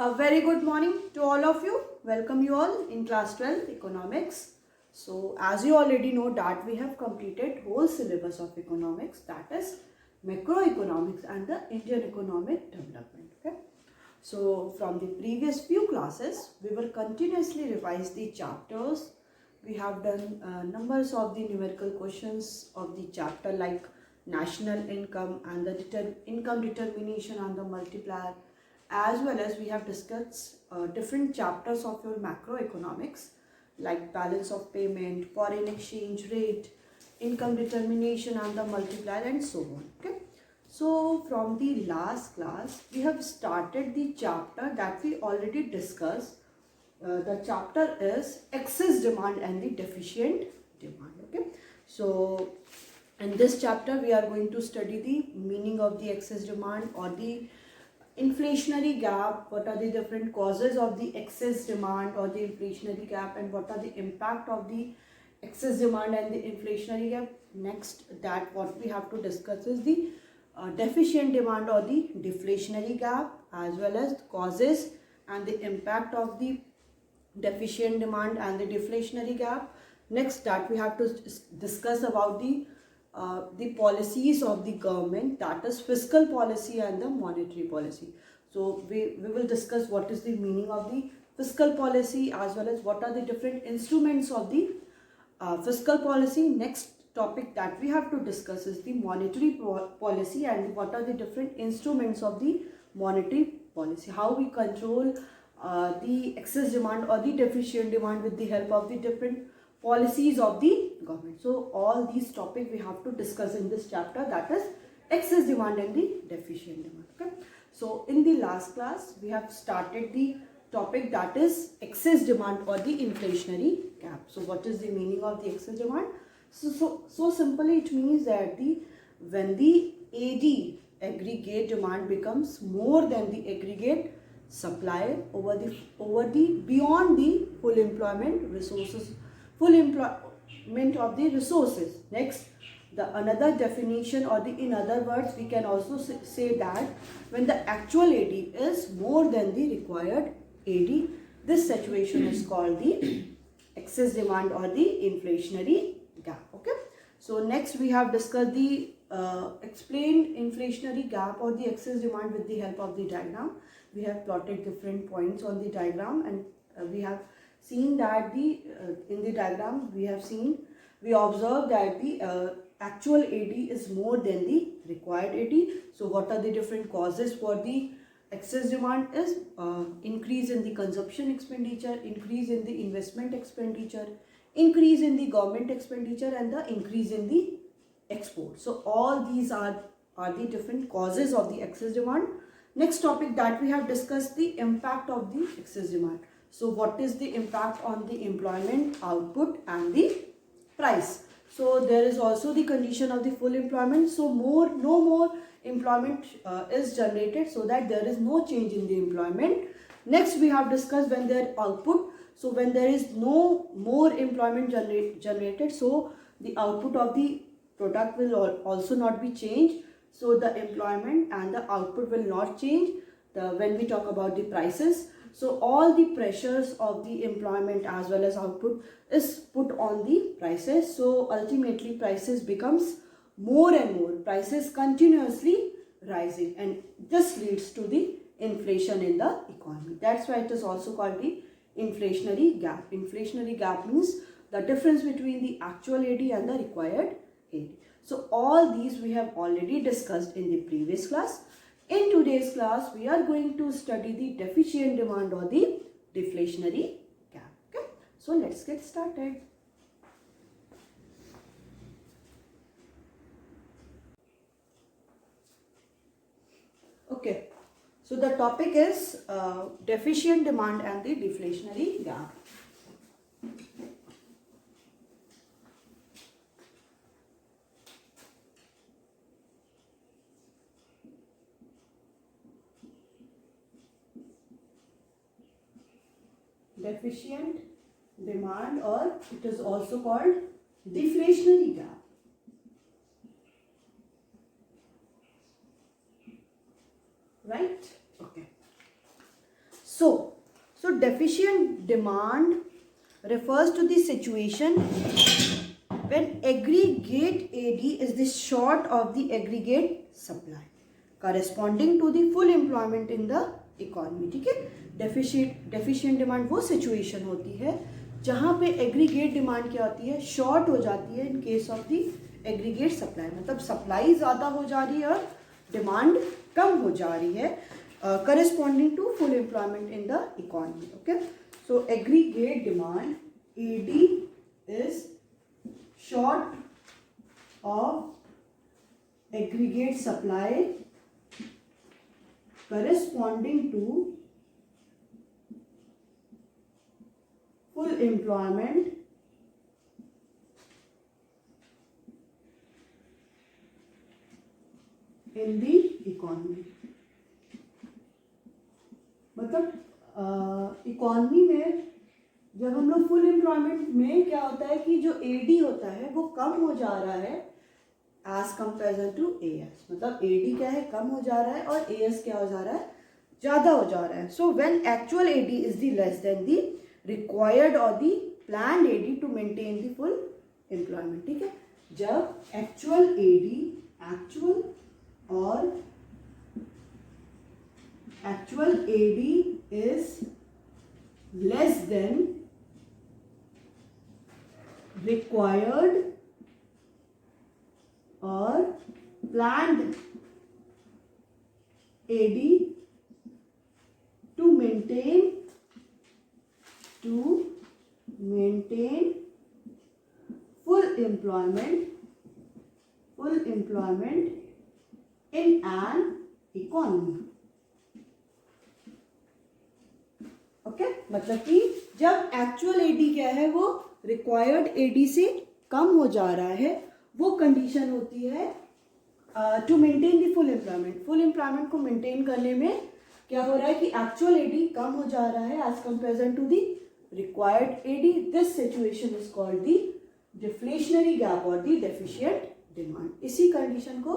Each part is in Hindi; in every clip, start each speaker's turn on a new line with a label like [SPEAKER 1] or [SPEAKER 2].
[SPEAKER 1] A very good morning to all of you. Welcome you all in class 12 economics. So as you already know that we have completed whole syllabus of economics, that is macroeconomics and the Indian economic development. Okay. So from the previous few classes we will continuously revise the chapters. We have done numbers of the numerical questions of the chapter like national income and the income determination and the multiplier, as well as we have discussed different chapters of your macroeconomics like balance of payment, foreign exchange rate, income determination and the multiplier, and so on. Okay. So from the last class we have started the chapter that we already discussed. The chapter is excess demand and the deficient demand. Okay. So in this chapter we are going to study the meaning of the excess demand or the inflationary gap, what are the different causes of the excess demand or the inflationary gap, and what are the impact of the excess demand and the inflationary gap. Next, that what we have to discuss is the deficient demand or the deflationary gap, as well as causes and the impact of the deficient demand and the deflationary gap. Next, that we have to discuss about the policies of the government, that is fiscal policy and the monetary policy. So we will discuss what is the meaning of the fiscal policy, as well as what are the different instruments of the fiscal policy. Next topic that we have to discuss is the monetary policy and what are the different instruments of the monetary policy, how we control the excess demand or the deficient demand with the help of the different policies of the government. So all these topics we have to discuss in this chapter, that is excess demand and the deficient demand. Okay. So in the last class we have started the topic that is excess demand or the inflationary gap. So what is the meaning of the excess demand? So simply it means that when the aggregate demand becomes more than the aggregate supply over the beyond the full employment of the resources. Next, the another definition, or in other words we can also say that when the actual AD is more than the required AD, this situation is called the excess demand or the inflationary gap. Okay. So next we have discussed the explained inflationary gap or the excess demand with the help of the diagram. We have plotted different points on the diagram, and we have seen that in the diagram we observed that the actual AD is more than the required AD. So what are the different causes for the excess demand is increase in the consumption expenditure, increase in the investment expenditure, increase in the government expenditure, and the increase in the export. So all these are the different causes of the excess demand. Next topic that we have discussed, the impact of the excess demand. So what is the impact on the employment, output, and the price? So there is also the condition of the full employment. So no more employment is generated, so that there is no change in the employment. Next we have discussed when there output. So when there is no more employment generated, so the output of the product will also not be changed. So the employment and the output will not change when we talk about the prices. So all the pressures of the employment as well as output is put on the prices. So ultimately prices becomes more and more, prices continuously rising, and this leads to the inflation in the economy. That's why it is also called the inflationary gap. Inflationary gap means the difference between the actual AD and the required AD. So all these we have already discussed in the previous class. In today's class we are going to study the deficient demand or the deflationary gap. Okay. So let's get started. Okay. So the topic is deficient demand and the deflationary gap. Deficient demand, or it is also called deflationary gap. Right? Okay. deficient demand refers to the situation when aggregate AD is the short of the aggregate supply corresponding to the full employment in the economy. ठीक है, डेफिशिएंट डिमांड वो सिचुएशन होती है जहाँ पे एग्रीगेट डिमांड क्या होती है, शॉर्ट हो जाती है in case of the aggregate supply, मतलब सप्लाई ज़्यादा हो जा रही है और डिमांड कम हो जा रही है corresponding to full employment in the economy. Okay, so aggregate demand AD is short of aggregate supply corresponding to full employment in the economy. मतलब इकोनॉमी में जब हम लोग फुल एम्प्लॉयमेंट में क्या होता है कि जो एडी होता है वो कम हो जा रहा है एज कंपेरिजन टू एएस, मतलब एडी क्या है, कम हो जा रहा है और एएस क्या हो जा रहा है, ज़्यादा हो जा रहा है. So when actual AD is the less than the required और the planned AD to maintain the full employment. ठीक है, जब actual AD is less than required or planned AD to maintain full employment in an economy. Okay, मतलब कि जब एक्चुअल एडी क्या है वो रिक्वायर्ड एडी से कम हो जा रहा है, वो कंडीशन होती है to maintain the full employment. Full employment को मेंटेन करने में क्या हो रहा है कि एक्चुअल एडी कम हो जा रहा है as comparison to the required AD. This situation is called the deflationary gap और द डेफिशिएंट डिमांड. इसी कंडीशन को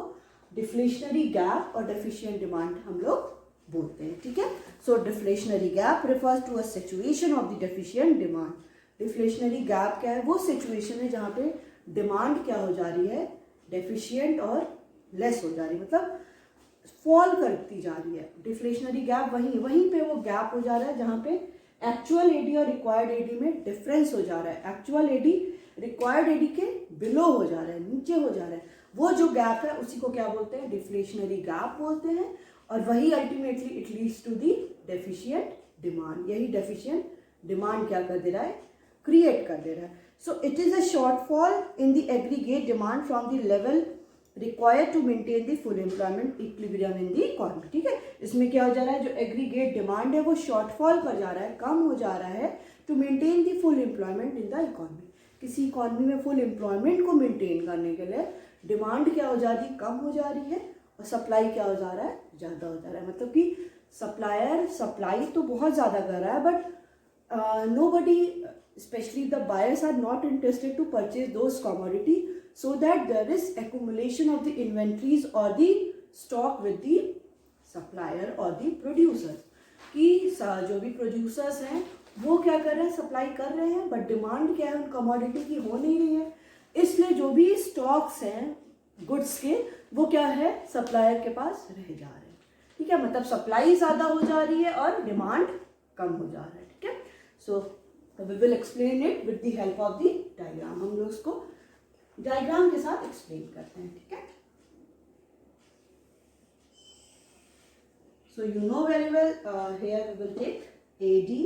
[SPEAKER 1] डिफ्लेशनरी गैप और डेफिशिएंट डिमांड हम लोग बोलते हैं. ठीक है, so deflationary gap refers to a situation of the deficient demand. Deflationary gap क्या है, वो सिचुएशन है जहाँ पे डिमांड क्या हो जा रही है, डेफिशिएंट और लेस हो जा रही है, मतलब फॉल करती जा रही है. डिफ्लेशनरी गैप वहीं पे वो गैप हो जा रहा है जहाँ पे एक्चुअल एडी और रिक्वायर्ड एडी में डिफरेंस हो जा रहा है. एक्चुअल एडी रिक्वायर्ड एडी के बिलो हो जा रहा है, नीचे हो जा रहा है. वो जो गैप है उसी को क्या बोलते हैं, डिफ्लेशनरी गैप बोलते हैं. और वही ultimately it leads to the deficient demand. यही डेफिशिएंट डिमांड क्या कर दे रहा है, क्रिएट कर दे रहा है. So it is a shortfall in the aggregate demand from the level required to maintain the full employment equilibrium in the economy. ठीक है, इसमें क्या हो जा रहा है, जो एग्रीगेट डिमांड है वो शॉर्टफॉल कर जा रहा है, कम हो जा रहा है to maintain the full employment in the economy. किसी इकोनॉमी में फुल एम्प्लॉयमेंट को मेंटेन करने के लिए डिमांड क्या हो जा रही है, कम हो जा रही है और सप्लाई क्या हो जा रहा है, ज़्यादा हो जा रहा है. मतलब कि सप्लायर सप्लाई तो बहुत ज़्यादा कर रहा है but nobody specially the buyers are not interested to purchase those commodity so that there is accumulation of the inventories or the stock with the supplier or the producers. कि जो भी producers हैं वो क्या कर रहे हैं, सप्लाई कर रहे हैं बट डिमांड क्या है उन कमोडिटी की हो नहीं रही है, इसलिए जो भी स्टॉक्स हैं गुड्स के वो क्या है, सप्लायर के पास रह जा रहे हैं. ठीक है, मतलब सप्लाई ज़्यादा हो जा रही है और डिमांड कम हो जा रहा है. ठीक है, so we will explain it with the help of the diagram. हम लोग इसको डायग्राम के साथ एक्सप्लेन करते हैं. ठीक है, so you know very well here we will take AD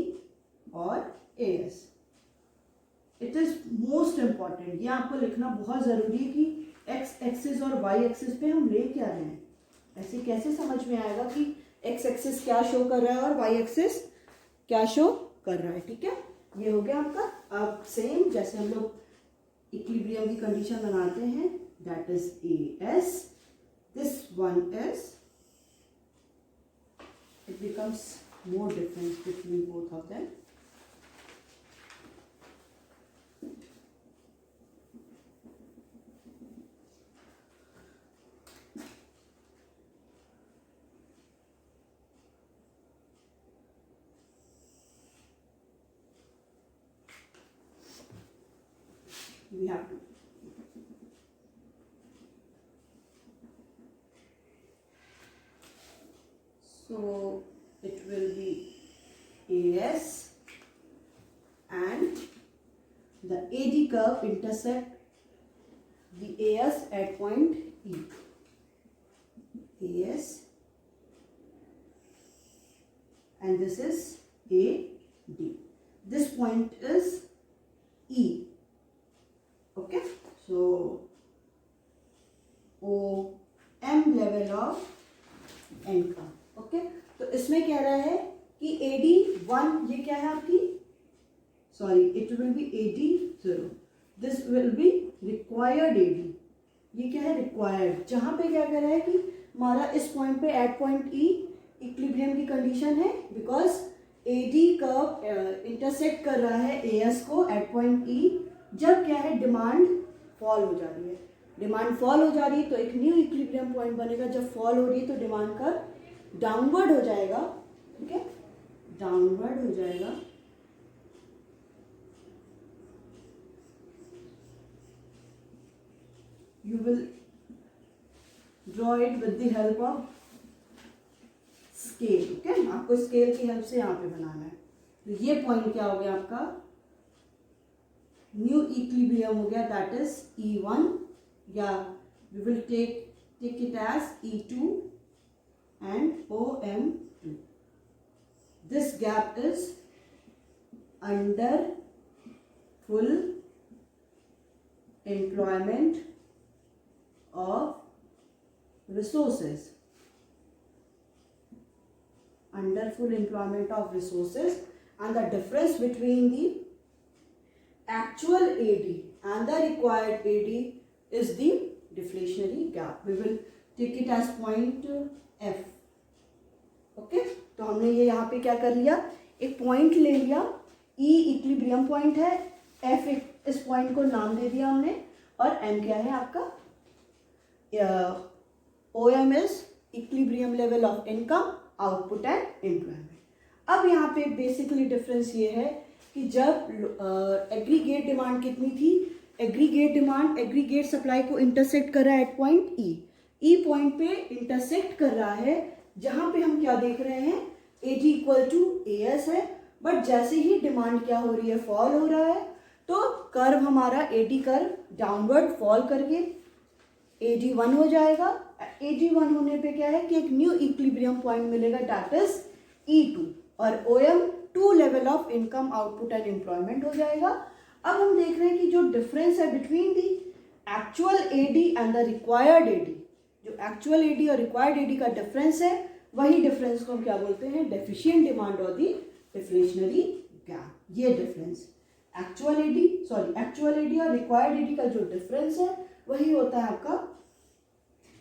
[SPEAKER 1] और AS. It is most important, ये आपको लिखना बहुत जरूरी है कि एक्स एक्सिस और वाई एक्सिस पे हम ले क्या रहे हैं. ऐसे कैसे समझ में आएगा कि एक्स एक्सिस क्या शो कर रहा है और वाई एक्सिस क्या शो कर रहा है. ठीक है, ये हो गया आपका. अब सेम जैसे हम लोग इक्विलिब्रियम की कंडीशन बनाते हैं, that is A S, this one is, it becomes more difference between both of them. we have to. So it will be AS and the AD curve intersect the AS at point E. AS and this is AD. This point is E. Okay, so OM level of N का. ओके, तो इसमें कह रहा है कि AD1 ये क्या है आपकी, sorry it will be AD0, this will be required AD. ये क्या है, रिक्वायर्ड. जहां पे क्या कह रहा है कि हमारा इस पॉइंट पे एट पॉइंट E इक्विलिब्रियम की कंडीशन है, बिकॉज AD कर्व इंटरसेक्ट कर रहा है AS को एट पॉइंट E. जब क्या है, डिमांड फॉल हो जा रही है. डिमांड फॉल हो जा रही है तो एक न्यू इक्विलिब्रियम पॉइंट बनेगा. जब फॉल हो रही है तो डिमांड का डाउनवर्ड हो जाएगा. ठीक है, डाउनवर्ड हो जाएगा. You will draw it with the help of scale. Okay, आपको स्केल की हेल्प से यहाँ पे बनाना है. तो ये पॉइंट क्या हो गया आपका, न्यू इक्विलिब्रियम हो गया, दैट इज E1 या we will take it as E2 and OM2. This gap is under full employment of resources. Under full employment of resources, and the difference between the actual AD and the required AD is the deflationary gap. We will take it as point F. Okay, तो हमने ये यहाँ पे क्या कर लिया, एक पॉइंट ले लिया. E इक्विलिब्रियम पॉइंट है, F इस पॉइंट को नाम दे दिया हमने, और M क्या है आपका, OM is equilibrium level of income, output and employment. अब यहाँ पे बेसिकली डिफरेंस ये है कि जब एग्रीगेट डिमांड कितनी थी, एग्रीगेट डिमांड एग्रीगेट सप्लाई को इंटरसेक्ट कर रहा है at point E. E point पे इंटरसेक्ट कर रहा है, जहां पे हम क्या देख रहे हैं, AD इक्वल टू AS है. बट जैसे ही डिमांड क्या हो रही है, फॉल हो रहा है, तो कर्व हमारा AD कर्व डाउनवर्ड फॉल करके AD1 हो जाएगा. AD1 होने पे क्या है कि एक न्यू इक्विलिब्रियम पॉइंट मिलेगा, दैट इज E2, और OM2 level of income, output and employment हो जाएगा. अब हम देख रहे हैं कि जो डिफरेंस है between the actual AD and the required AD, जो एक्चुअल AD और रिक्वायर्ड AD का डिफरेंस है, वही डिफरेंस को हम क्या बोलते हैं, डेफिशिएंट डिमांड और दी डिफ्लेशनरी गैप. ये डिफरेंस एक्चुअल AD और रिक्वायर्ड AD का जो डिफरेंस है वही होता है आपका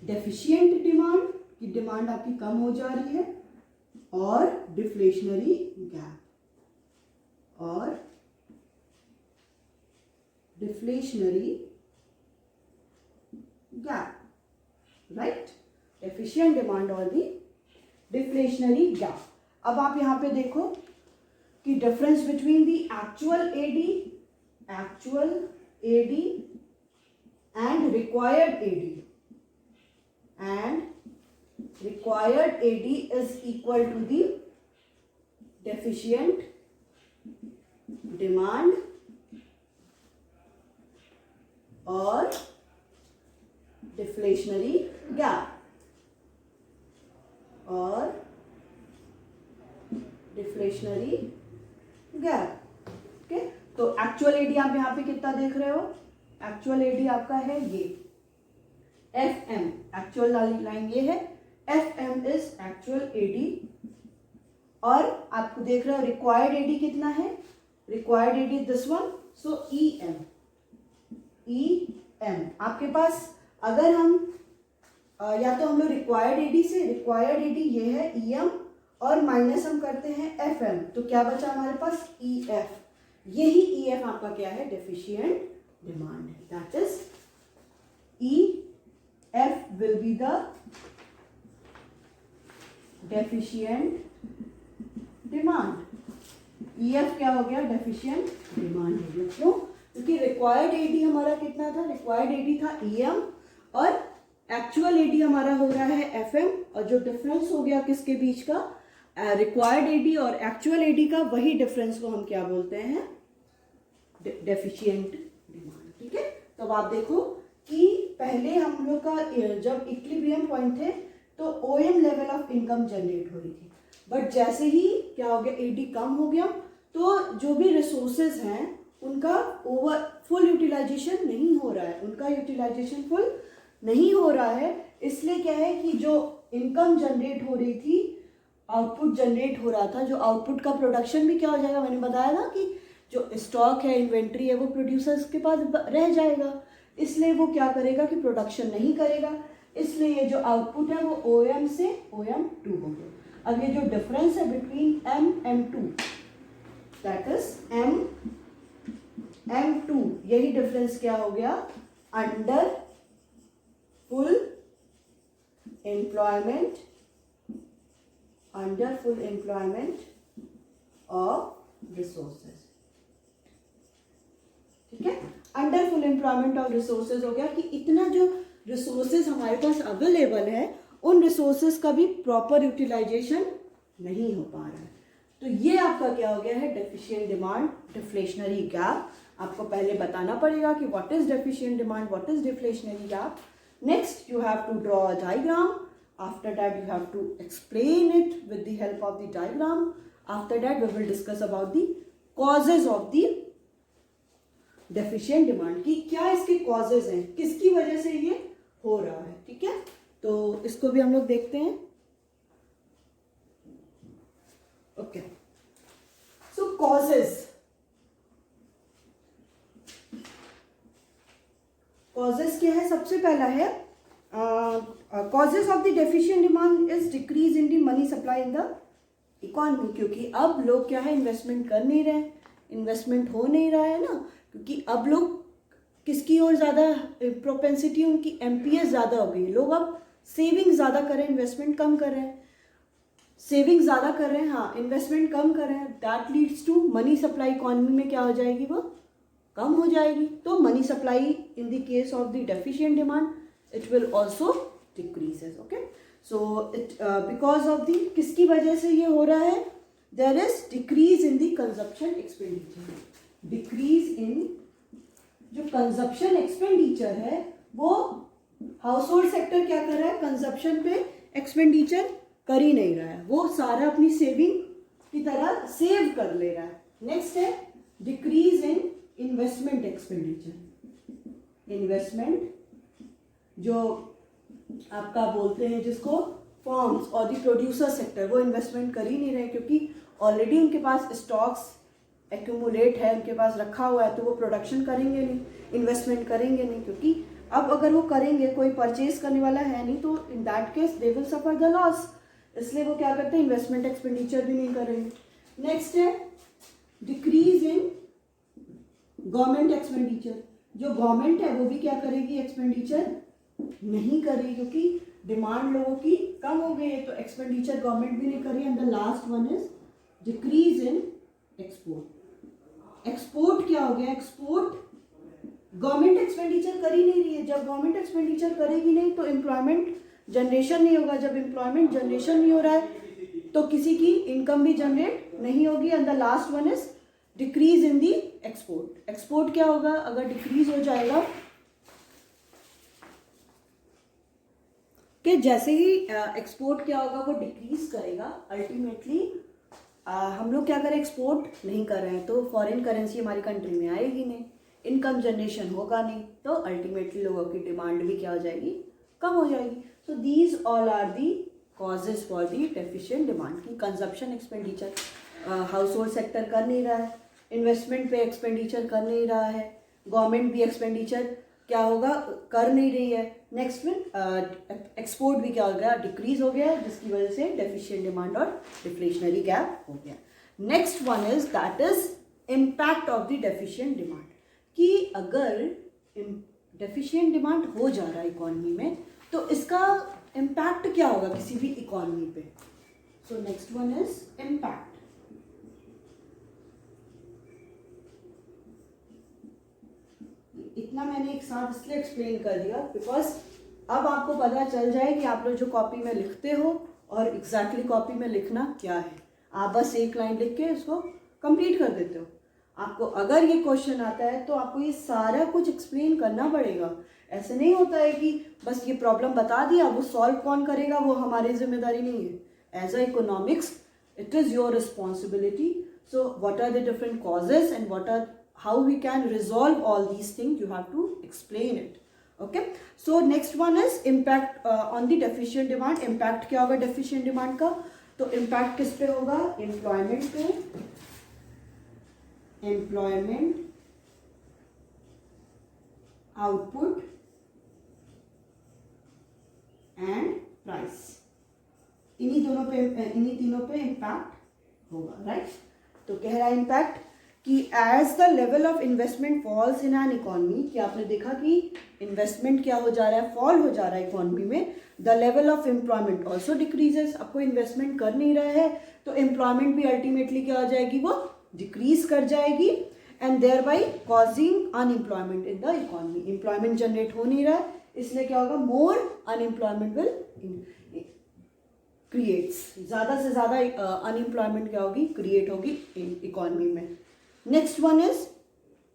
[SPEAKER 1] डेफिशिएंट डिमांड, की डिमांड आपकी कम हो जा रही है, और डिफ्लेशनरी गैप, और deflationary gap, right. Deficient demand और दी डिफ्लेशनरी गैप. अब आप यहां पे देखो कि difference between the actual AD and required AD is equal to the deficient demand और डिफ्लेशनरी गैप, और डिफ्लेशनरी गैप. ओके, तो एक्चुअल AD आप यहाँ पे कितना देख रहे हो, एक्चुअल AD आपका है ये FM, एक्चुअल लाइन ये है, FM इज एक्चुअल AD, और आपको देख रहे हो रिक्वायर्ड AD कितना है, required AD this one, so EM आपके पास. अगर हम या तो हम लोग रिक्वायर्ड AD से, रिक्वायर्ड AD ये है EM, और माइनस हम करते हैं FM, तो क्या बचा हमारे पास EF. यही EF आपका क्या है, डेफिशिएंट डिमांड है, that is EF will be the deficient demand. EF क्या हो गया, डेफिशिएंट डिमांड हो गया. क्यों, क्योंकि रिक्वायर्ड एडी हमारा कितना था, रिक्वायर्ड एडी था EM और एक्चुअल एडी हमारा हो रहा है FM, और जो डिफरेंस हो गया किसके बीच का, रिक्वायर्ड एडी और एक्चुअल एडी का, वही डिफरेंस को हम क्या बोलते हैं, डेफिशिएंट डिमांड। ठीक है, तो अब आप देखो कि पहले हम लोग का जब इक्विलिब्रियम पॉइंट थे तो OM level of income generate हो रही थी, बट जैसे ही क्या हो गया, एडी कम हो गया, तो जो भी रिसोर्सेज हैं उनका ओवर फुल यूटिलाइजेशन नहीं हो रहा है, उनका यूटिलाइजेशन फुल नहीं हो रहा है। इसलिए क्या है कि जो इनकम जनरेट हो रही थी, आउटपुट जनरेट हो रहा था, जो आउटपुट का प्रोडक्शन भी क्या हो जाएगा, मैंने बताया ना कि जो स्टॉक है, इन्वेंट्री है, वो प्रोड्यूसर्स के पास रह जाएगा, इसलिए वो क्या करेगा कि प्रोडक्शन नहीं करेगा, इसलिए ये जो आउटपुट है वो OM से OM2 हो गया। अब ये जो डिफरेंस है between M2 that is M2, यही डिफरेंस क्या हो गया, under full employment, under full employment of resources. ठीक है, under full employment of resources हो गया कि इतना जो रिसोर्सेज हमारे पास अवेलेबल है, उन रिसोर्सेज का भी प्रॉपर यूटिलाइजेशन नहीं हो पा रहा है। तो ये आपका क्या हो गया है, डेफिशिएंट डिमांड, डिफ्लेशनरी गैप। आपको पहले बताना पड़ेगा कि what is deficient demand, what is deflationary gap. Next you have to draw a diagram, after that you have to explain it with the help of the diagram. After that we will discuss about the causes of the deficient demand, कि क्या इसके causes हैं, किसकी वजह से ये हो रहा है। ठीक है, तो इसको भी हम लोग देखते हैं। ओके, सो causes क्या है, सबसे पहला है causes of the deficient demand is decrease in the money supply in the economy। क्योंकि अब लोग क्या है, इन्वेस्टमेंट कर नहीं रहे, इन्वेस्टमेंट हो नहीं रहा है ना, क्योंकि अब लोग किसकी ओर ज़्यादा प्रोपेंसिटी, उनकी MPS ज़्यादा हो गई, लोग अब सेविंग ज़्यादा कर रहे हैं, इन्वेस्टमेंट कम कर रहे हैं, सेविंग ज़्यादा कर रहे हैं, हाँ इन्वेस्टमेंट कम कर रहे हैं, that leads to money supply economy में क्या हो जाएगी, वो कम हो जाएगी। तो money supply in the case of the deficient demand it will also decreases। okay, so it because of the किसकी वजह से ये हो रहा है, there is decrease in the consumption expenditure, decrease in जो consumption expenditure है वो हाउस होल्ड सेक्टर क्या कर रहा है, कंजप्शन पे एक्सपेंडिचर कर ही नहीं रहा है, वो सारा अपनी सेविंग की तरह सेव कर ले रहा है। नेक्स्ट है decrease in investment expenditure, investment जो आपका बोलते हैं जिसको फर्म्स और द प्रोड्यूसर सेक्टर, वो इन्वेस्टमेंट कर ही नहीं रहे, क्योंकि ऑलरेडी उनके पास स्टॉक्स एक्यूमुलेट है, उनके पास रखा हुआ है, तो वो प्रोडक्शन करेंगे नहीं, इन्वेस्टमेंट करेंगे नहीं, क्योंकि अब अगर वो करेंगे, कोई परचेज करने वाला है नहीं, तो in that case they will suffer the loss, इसलिए वो क्या करते हैं, इन्वेस्टमेंट एक्सपेंडिचर भी नहीं करेंगे। नेक्स्ट है डिक्रीज इन गवर्नमेंट एक्सपेंडिचर, जो गवर्नमेंट है वो भी क्या करेगी, एक्सपेंडिचर नहीं कर रही, क्योंकि डिमांड लोगों की कम हो गई है, तो एक्सपेंडिचर गवर्नमेंट भी नहीं कर रही। And the last one is decrease in export. Export क्या हो गया, एक्सपोर्ट गवर्नमेंट एक्सपेंडिचर कर ही नहीं रही है, जब गवर्नमेंट एक्सपेंडिचर करेगी नहीं तो एम्प्लॉयमेंट जनरेशन नहीं होगा, जब एम्प्लॉयमेंट जनरेशन नहीं हो रहा है तो किसी की इनकम भी जनरेट नहीं होगी। And the last one is decrease in the export. Export क्या होगा, अगर डिक्रीज हो जाएगा कि जैसे ही एक्सपोर्ट क्या होगा, वो डिक्रीज करेगा, अल्टीमेटली हम लोग क्या करें, एक्सपोर्ट नहीं कर रहे हैं, तो फॉरेन करेंसी हमारी कंट्री में आएगी नहीं, इनकम जनरेशन होगा नहीं, तो अल्टीमेटली लोगों की डिमांड भी क्या हो जाएगी, कम हो जाएगी। So these all are the causes for the deficient demand की consumption expenditure household sector कर नहीं रहा है, इन्वेस्टमेंट पे एक्सपेंडिचर कर नहीं रहा है, गवर्नमेंट भी एक्सपेंडिचर क्या होगा, कर नहीं रही है। नेक्स्ट में एक्सपोर्ट भी क्या हो गया, डिक्रीज हो गया, जिसकी वजह से डेफिशिएंट डिमांड और डिफ्लेशनरी गैप हो गया। Next one is that is impact of the deficient demand, कि अगर डेफिशिएंट डिमांड हो जा रहा है इकोनॉमी में तो इसका इम्पैक्ट क्या होगा किसी भी इकोनॉमी पे। So next one is impact. इतना मैंने एक साथ इसलिए एक्सप्लेन कर दिया बिकॉज अब आपको पता चल जाए कि आप लोग जो कॉपी में लिखते हो और एग्जैक्टली कॉपी में लिखना क्या है। आप बस एक लाइन लिख के इसको कंप्लीट कर देते हो। आपको अगर ये क्वेश्चन आता है तो आपको ये सारा कुछ एक्सप्लेन करना पड़ेगा। ऐसे नहीं होता है कि बस ये प्रॉब्लम बता दिया, वो सॉल्व कौन करेगा वो हमारी जिम्मेदारी नहीं है। As a economics it is your responsibility. So what are the different causes and how we can resolve all these things, you have to explain it. Okay, so next one is impact on the deficient demand. Impact क्या होगा deficient demand का? तो impact किस पे होगा? employment पे, employment, output and price. इन्हीं तीनों पे इम्पैक्ट होगा, राइट। तो कह रहा है इम्पैक्ट कि as the level of investment falls in an economy, कि आपने देखा कि इन्वेस्टमेंट क्या हो जा रहा है, फॉल हो जा रहा है इकोनॉमी में। The level of employment also decreases, आपको इन्वेस्टमेंट कर नहीं रहा है तो एम्प्लॉयमेंट भी अल्टीमेटली क्या हो जाएगी, वो डिक्रीज कर जाएगी and thereby causing unemployment in the economy. Employment generate हो नहीं रहा है, इसलिए क्या होगा, मोर अनएम्प्लॉयमेंट विल क्रिएट्स, ज़्यादा से ज़्यादा अनएम्प्लॉयमेंट क्या होगी, क्रिएट होगी इकोनॉमी में। Next one is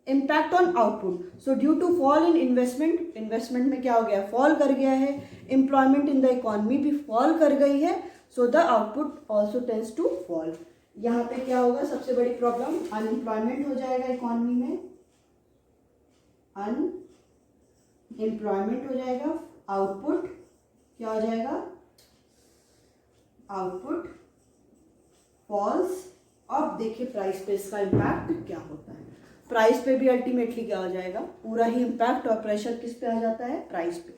[SPEAKER 1] impact on output. So due to fall in investment, investment में क्या हो गया, फॉल कर गया है। एम्प्लॉयमेंट इन द इकोनॉमी भी फॉल कर गई है, so the output also tends to fall. यहाँ पे क्या होगा, सबसे बड़ी प्रॉब्लम अनएम्प्लॉयमेंट हो जाएगा इकोनॉमी में, अनएम्प्लॉयमेंट हो जाएगा। आउटपुट क्या हो जाएगा, आउटपुट फॉल्स। अब देखिए प्राइस पे इसका इम्पैक्ट क्या होता है। प्राइस पे भी अल्टीमेटली क्या हो जाएगा, पूरा ही इम्पैक्ट और प्रेशर किस पे आ जाता है, प्राइस पे।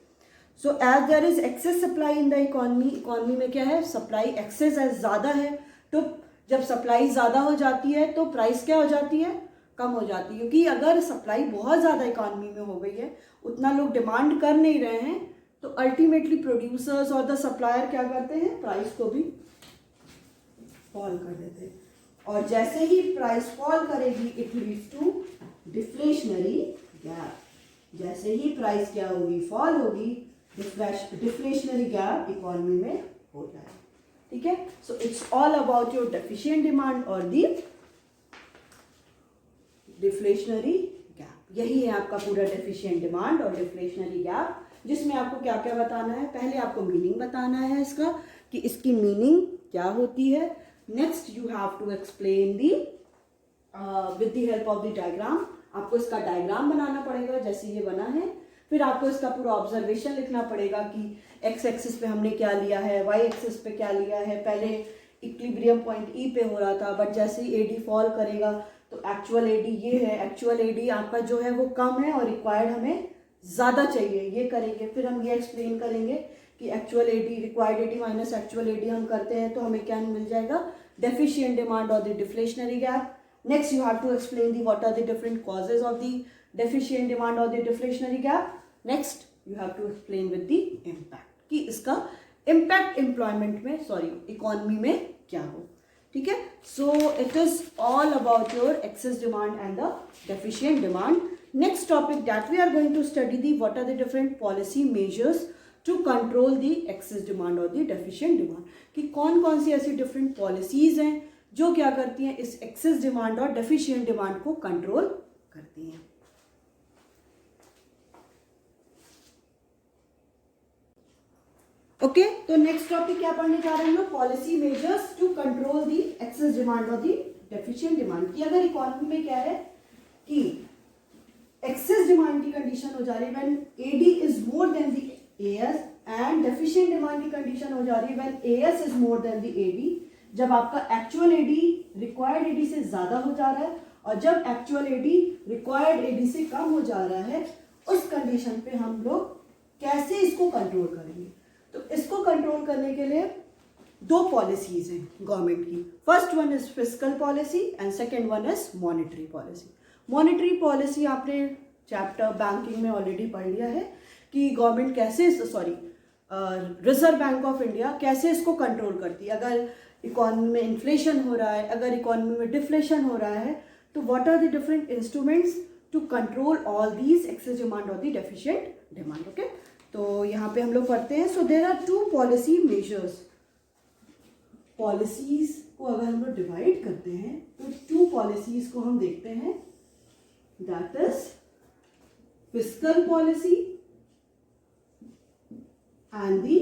[SPEAKER 1] So as there is excess supply in the economy, economy में क्या है, सप्लाई एक्सेस है, ज़्यादा है। तो जब सप्लाई ज़्यादा हो जाती है तो प्राइस क्या हो जाती है, कम हो जाती है। क्योंकि अगर सप्लाई बहुत ज़्यादा इकोनॉमी में हो गई है, उतना लोग डिमांड कर नहीं रहे हैं, तो अल्टीमेटली प्रोड्यूसर्स और द सप्लायर क्या करते हैं, प्राइस को भी फॉल कर देते हैं। और जैसे ही प्राइस फॉल करेगी it leads to deflationary gap. जैसे ही प्राइस क्या होगी, फॉल होगी, डिफ्लेशनरी गैप इकोनॉमी में हो जाएगा। ठीक है, so it's all about your deficient demand और दी डिफ्लेशनरी गैप। यही है आपका पूरा डेफिशिएंट डिमांड और डिफ्लेशनरी गैप, जिसमें आपको क्या क्या बताना है। पहले आपको मीनिंग बताना है इसका, कि इसकी मीनिंग क्या होती है। Next you have to explain the with the help of the diagram. आपको इसका डायग्राम बनाना पड़ेगा जैसे ये बना है। फिर आपको इसका पूरा ऑब्जर्वेशन लिखना पड़ेगा कि एक्स एक्सिस पे हमने क्या लिया है, वाई एक्सिस पे क्या लिया है। पहले इक्विलिब्रियम पॉइंट ई पे हो रहा था, बट जैसे ही एडी फॉल करेगा तो एक्चुअल एडी ये है, एक्चुअल एडी आपका जो है वो कम है और रिक्वायर्ड हमें ज़्यादा चाहिए, ये करेंगे। फिर हम ये एक्सप्लेन करेंगे कि actual AD, required AD minus actual AD हम करते हैं तो हमें क्या मिल जाएगा, डेफिशिएंट डिमांड और the deflationary gap. Next you have to explain the what are the different causes of the deficient demand और the deflationary gap. Next you have to explain with the impact, कि इसका इम्पैक्ट एम्प्लॉयमेंट में, सॉरी इकोनॉमी में क्या हो। ठीक है, so it is all about your excess demand and the deficient demand. Next topic that we are going to study the what are the different policy measures to control the excess demand or the deficient demand, कि कौन कौन सी ऐसी different policies हैं जो क्या करती हैं, इस excess demand और deficient demand को control करती हैं। ओके, तो नेक्स्ट टॉपिक क्या पढ़ने जा रहे हैं हम लोग, policy measures to control the excess demand और दी डेफिशिएंट डिमांड। की अगर इकोनॉमी में क्या है कि एक्सेस डिमांड की कंडीशन हो जा रही है when AD is more than the AS, and deficient demand की कंडीशन हो जा रही है when AS is more than the AD. जब आपका एक्चुअल एडी रिक्वायर्ड एडी से ज्यादा हो जा रहा है और जब एक्चुअल एडी रिक्वायर्ड एडी से कम हो जा रहा है, उस कंडीशन पे हम लोग कैसे इसको कंट्रोल करेंगे। तो इसको कंट्रोल करने के लिए दो पॉलिसीज हैं गवर्नमेंट की। First one is fiscal policy and second one is monetary policy. Monetary policy आपने चैप्टर बैंकिंग में ऑलरेडी पढ़ लिया है कि गवर्नमेंट कैसे, रिजर्व बैंक ऑफ इंडिया कैसे इसको कंट्रोल करती है। अगर इकोनॉमी में इन्फ्लेशन हो रहा है, अगर इकोनॉमी में डिफ्लेशन हो रहा है, तो what are the different instruments to control all these excess demand और द डेफिशिएंट डिमांड. ओके, तो यहाँ पे हम लोग पढ़ते हैं. So there are two policy measures. Policies को अगर हम लोग डिवाइड करते हैं तो टू पॉलिसीज को हम देखते हैं, that is fiscal policy and the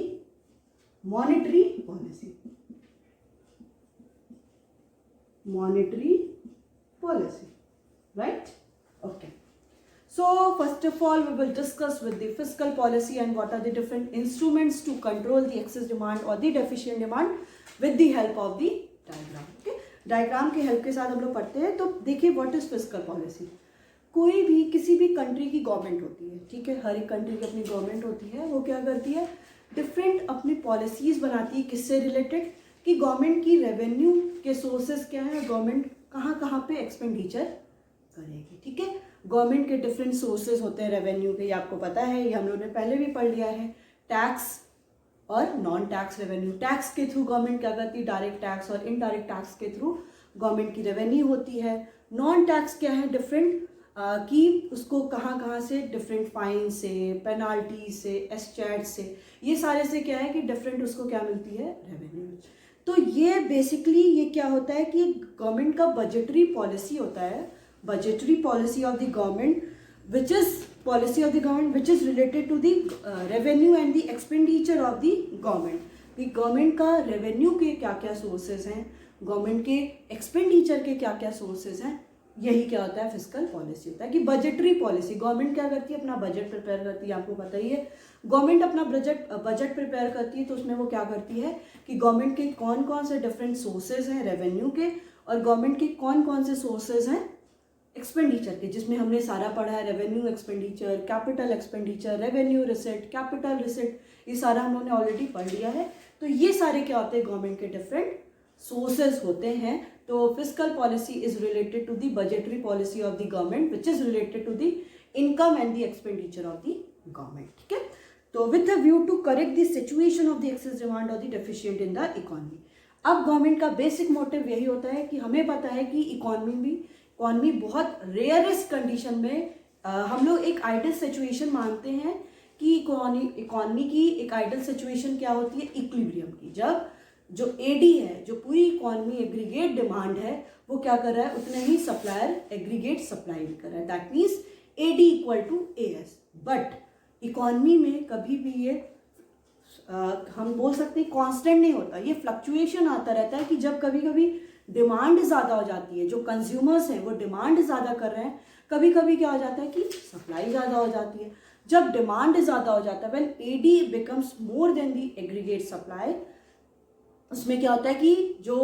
[SPEAKER 1] monetary policy. Monetary policy, right? Okay. So first of all, we will discuss with the fiscal policy and what are the different instruments to control the excess demand or the deficient demand with the help of the diagram. Okay? Diagram के help के साथ हम लोग पढ़ते हैं. तो देखिए what is fiscal policy. कोई भी किसी भी कंट्री की गवर्नमेंट होती है, ठीक है, हर एक कंट्री की अपनी गवर्नमेंट होती है. वो क्या करती है, डिफरेंट अपनी पॉलिसीज बनाती है. किससे रिलेटेड, कि गवर्नमेंट की रेवेन्यू के सोर्सेज क्या है, गवर्नमेंट कहाँ कहाँ पे एक्सपेंडिचर करेगी. ठीक है, गवर्नमेंट के डिफरेंट सोर्सेज होते हैं रेवेन्यू के, ये आपको पता है, ये हम लोगों ने पहले भी पढ़ लिया है. टैक्स और नॉन टैक्स रेवेन्यू. टैक्स के थ्रू गवर्नमेंट क्या करती है, डायरेक्ट टैक्स और इनडायरेक्ट टैक्स के थ्रू गवर्नमेंट की रेवेन्यू होती है. नॉन टैक्स क्या है, डिफरेंट कि उसको कहाँ कहाँ से, डिफरेंट फाइन से, पेनाल्टी से, एस्टेट से, ये सारे से क्या है कि डिफरेंट उसको क्या मिलती है, रेवेन्यू. तो ये बेसिकली ये क्या होता है कि गवर्नमेंट का बजटरी पॉलिसी होता है, budgetary policy of the government which is policy of the government which is related to the revenue and the expenditure of the government. कि गवर्नमेंट का रेवेन्यू के क्या क्या सोर्सेज हैं, गवर्नमेंट के एक्सपेंडिचर के क्या क्या सोर्सेज हैं, यही क्या होता है, फिस्कल पॉलिसी होता है. कि बजटरी पॉलिसी, गवर्नमेंट क्या करती है, अपना बजट प्रिपेयर करती है. आपको पता ही है, गवर्नमेंट अपना बजट प्रिपेयर करती है, तो उसमें वो क्या करती है कि गवर्नमेंट के कौन कौन से डिफरेंट सोर्सेज हैं रेवेन्यू के, और गवर्नमेंट के कौन कौन से सोर्सेज हैं एक्सपेंडिचर के, जिसमें हमने सारा पढ़ा है, revenue expenditure, capital expenditure, revenue receipt, capital receipt, ये सारा हम लोगों ने ऑलरेडी पढ़ लिया है. तो ये सारे क्या होते हैं, गवर्नमेंट के डिफरेंट सोर्सेज होते हैं. तो fiscal policy is related to the budgetary policy of the government which is related to the income and the expenditure of the government. ठीक है, तो with a view to correct the situation of the excess demand और the deficient in the economy. अब गवर्नमेंट का बेसिक मोटिव यही होता है कि हमें पता है कि इकोनॉमी बहुत रेयरेस्ट कंडीशन में हम लोग एक आइडियल सिचुएशन मानते हैं कि इकोनॉमी की एक आइडियल सिचुएशन क्या होती है, इक्विलिब्रियम की. जब जो एडी है, जो पूरी इकोनॉमी एग्रीगेट डिमांड है, वो क्या कर रहा है, उतने ही सप्लायर एग्रीगेट सप्लाई भी कर रहा है. That means AD equal to AS. But economy में कभी भी ये हम बोल सकते हैं कांस्टेंट नहीं होता, ये फ्लक्चुएशन आता रहता है. कि जब कभी कभी डिमांड ज़्यादा हो जाती है, जो कंज्यूमर्स हैं वो डिमांड ज़्यादा कर रहे हैं, कभी कभी क्या हो जाता है कि सप्लाई ज़्यादा हो जाती है. जब डिमांड ज़्यादा हो जाता है, when AD becomes more than the aggregate supply, उसमें क्या होता है कि जो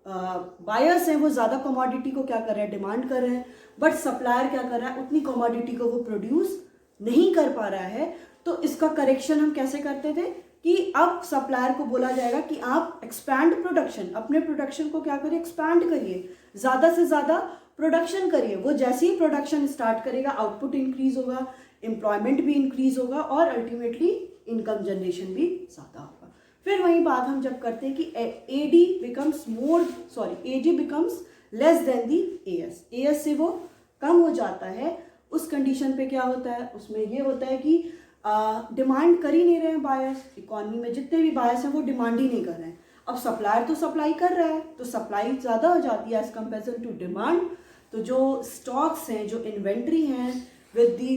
[SPEAKER 1] बायर्स हैं वो ज़्यादा कमोडिटी को क्या कर रहे हैं, डिमांड कर रहे हैं, बट सप्लायर क्या कर रहा है, उतनी कमोडिटी को वो प्रोड्यूस नहीं कर पा रहा है. तो इसका करेक्शन हम कैसे करते थे कि अब सप्लायर को बोला जाएगा कि आप एक्सपैंड प्रोडक्शन, अपने प्रोडक्शन को क्या करिए, एक्सपैंड करिए, ज़्यादा से ज़्यादा प्रोडक्शन करिए. वो जैसे ही प्रोडक्शन स्टार्ट करेगा, आउटपुट इंक्रीज होगा, एम्प्लॉयमेंट भी इंक्रीज होगा और अल्टीमेटली इनकम जनरेशन भी ज़्यादा होगा. फिर वही बात हम जब करते हैं कि एडी बिकम्स लेस देन दी एएस, एएस से वो कम हो जाता है. उस कंडीशन पे क्या होता है, उसमें ये होता है कि डिमांड कर ही नहीं रहे हैं बायर्स. इकोनॉमी में जितने भी बायर्स हैं वो डिमांड ही नहीं कर रहे हैं. अब सप्लायर तो सप्लाई कर रहा है, तो सप्लाई ज़्यादा हो जाती है एज कंपेरिजन टू डिमांड. तो जो स्टॉक्स हैं, जो इन्वेंट्री हैं विद दी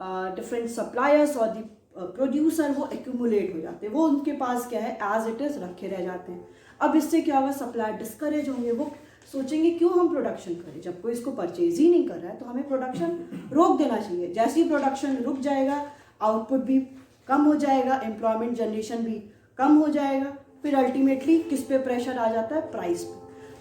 [SPEAKER 1] डिफरेंट सप्लायर्स और दी प्रोड्यूसर, वो एक्यूमुलेट हो जाते हैं, वो उनके पास क्या है, एज इट इज़ रखे रह जाते हैं. अब इससे क्या होगा, सप्लायर डिस्करेज होंगे, वो सोचेंगे क्यों हम प्रोडक्शन करें, जब कोई इसको परचेज ही नहीं कर रहा है तो हमें प्रोडक्शन रोक देना चाहिए. जैसे ही प्रोडक्शन रुक जाएगा, आउटपुट भी कम हो जाएगा, एम्प्लॉयमेंट जनरेशन भी कम हो जाएगा. फिर अल्टीमेटली किस पे प्रेशर आ जाता है,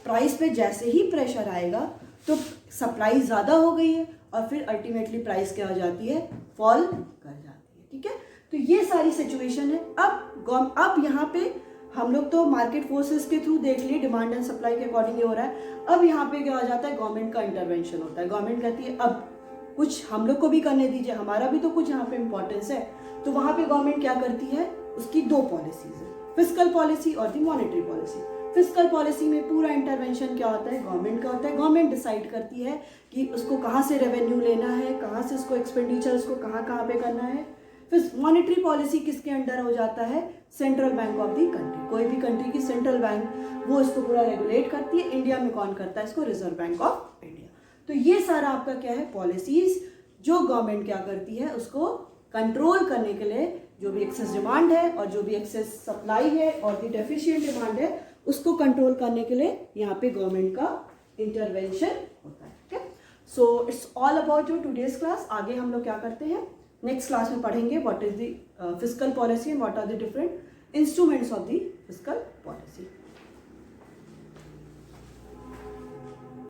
[SPEAKER 1] प्राइस पे जैसे ही प्रेशर आएगा तो सप्लाई ज़्यादा हो गई है और फिर अल्टीमेटली प्राइस क्या हो जाती है, फॉल कर जाती है. ठीक है, तो ये सारी सिचुएशन है. अब यहाँ पे हम लोग तो मार्केट फोर्सेस के थ्रू देख लिए, डिमांड एंड सप्लाई के अकॉर्डिंग हो रहा है. अब यहाँ पे क्या हो जाता है, गवर्नमेंट का इंटरवेंशन होता है. गवर्नमेंट कहती है अब कुछ हम लोग को भी करने दीजिए, हमारा भी तो कुछ यहाँ पे इंपॉर्टेंस है. तो वहाँ पे गवर्नमेंट क्या करती है, उसकी दो पॉलिसीज है, फिस्कल पॉलिसी और दी मॉनेटरी पॉलिसी. फिस्कल पॉलिसी में पूरा इंटरवेंशन क्या होता है, गवर्नमेंट का होता है। गवर्नमेंट डिसाइड करती है कि उसको कहाँ से रेवेन्यू लेना है, कहाँ से उसको एक्सपेंडिचर उसको कहाँ कहाँ पे करना है। फिर मॉनेटरी पॉलिसी किसके अंडर हो जाता है, central bank of the country. कोई भी कंट्री की सेंट्रल बैंक वो इसको पूरा रेगुलेट करती है। इंडिया में कौन करता है इसको, रिजर्व बैंक ऑफ इंडिया। तो ये सारा आपका क्या है, पॉलिसीज जो गवर्नमेंट क्या करती है उसको कंट्रोल करने के लिए, जो भी एक्सेस डिमांड है और जो भी एक्सेस सप्लाई है और भी डेफिशिएंट डिमांड है उसको कंट्रोल करने के लिए यहाँ पे गवर्नमेंट का इंटरवेंशन होता है। ठीक है, so it's all about your today's class. आगे हम लोग क्या करते हैं, नेक्स्ट क्लास में पढ़ेंगे what is the fiscal policy and what are the different instruments of the fiscal policy.